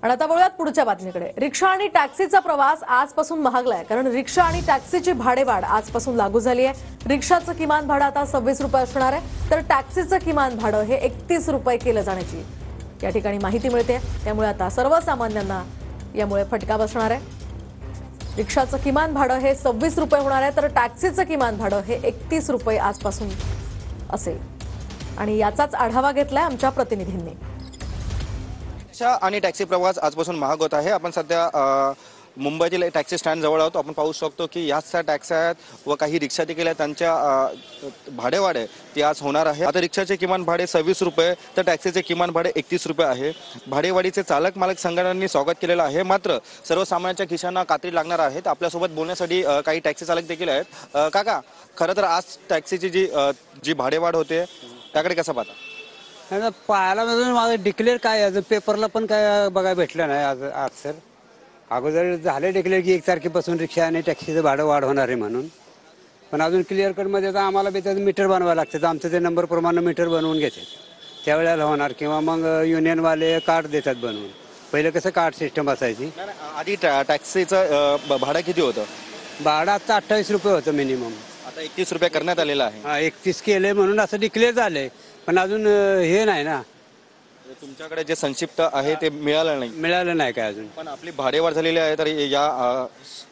आणि आता वळूयात पुढच्या बातमीकडे। रिक्षा आणि टॅक्सीचा प्रवास आजपासून महागलाय, कारण रिक्षा आणि टॅक्सीची भाडेवाढ आजपासून लागू झाली आहे। रिक्षाचं किमान भाडं आता 26 रुपये असणार आहे, तर टॅक्सीचं किमान भाडं हे 31 रुपये केलं जाण्याची या ठिकाणी माहिती मिळते। त्यामुळे आता सर्वसामान्यांना यामुळे फटका बसणार आहे। रिक्षाचं किमान भाडं हे 26 रुपये होणार आहे, तर टॅक्सीचं किमान भाडं हे 31 रुपये आजपासून असेल। आणि याचाच आढावा घेतलाय आमच्या प्रतिनिधींनी। रिक्षा आणि टॅक्सी प्रवास आजपासून महाग होत आहे। आपण सध्या मुंबईतील टॅक्सी स्टँड जवळ आहोत। आपण पाहू शकतो की याच टॅक्सी आहेत व काही रिक्षा देखील आहेत, त्यांच्या भाडेवाढ आहे ती आज होणार आहे। आता रिक्षाचे किमान भाडे 26 रुपये तर टॅक्सीचे किमान भाडे 31 रुपये आहे। भाडेवाढीचे चालक मालक संघटनांनी स्वागत केलेलं आहे, मात्र सर्वसामान्यांच्या खिशांना कात्री लागणार आहेत। आपल्यासोबत बोलण्यासाठी काही टॅक्सी चालक देखील आहेत। काका, खरं तर आज टॅक्सीची जी भाडेवाढ होते त्याकडे कसं पाहता? पाहायला म्हणजे माझं डिक्लेअर काय आहे, पेपरला पण काय बघायला भेटलं नाही आज सर। अगोदर झाले डिक्लेअर की 1 तारखेपासून रिक्षा आणि टॅक्सीचं भाडं वाढ होणार आहे म्हणून, पण अजून क्लिअर कटमध्ये तर आम्हाला त्याचं मीटर बनवावं लागतं। तर आमचं ते नंबर प्रमाणे मीटर बनवून घेतात, त्यावेळेला होणार। किंवा मग युनियनवाले कार्ड देतात बनवून। पहिलं कसं कार्ड सिस्टम असायची। आधी टॅक्सीचं भाडं किती होतं? भाडं आता 28 रुपये होतं मिनिमम, आता 31 रुपये करण्यात आलेलं आहे। 31 केले म्हणून असं डिक्लेअर झालंय, पण अजून हे नाही ना, तुमच्याकडे जे संक्षिप्त आहे ते मिळालं नाही काय अजून। पण आपली भाडेवाढ झालेली आहे, तर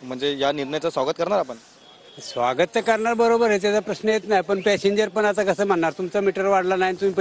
म्हणजे या निर्णयाचं स्वागत करणार आपण? स्वागत तर करणार, बरोबर आहे, त्याचा प्रश्न येत नाही। पण पॅसेंजर पण आता कसं म्हणणार, तुमचा मीटर वाढला नाही तुम्ही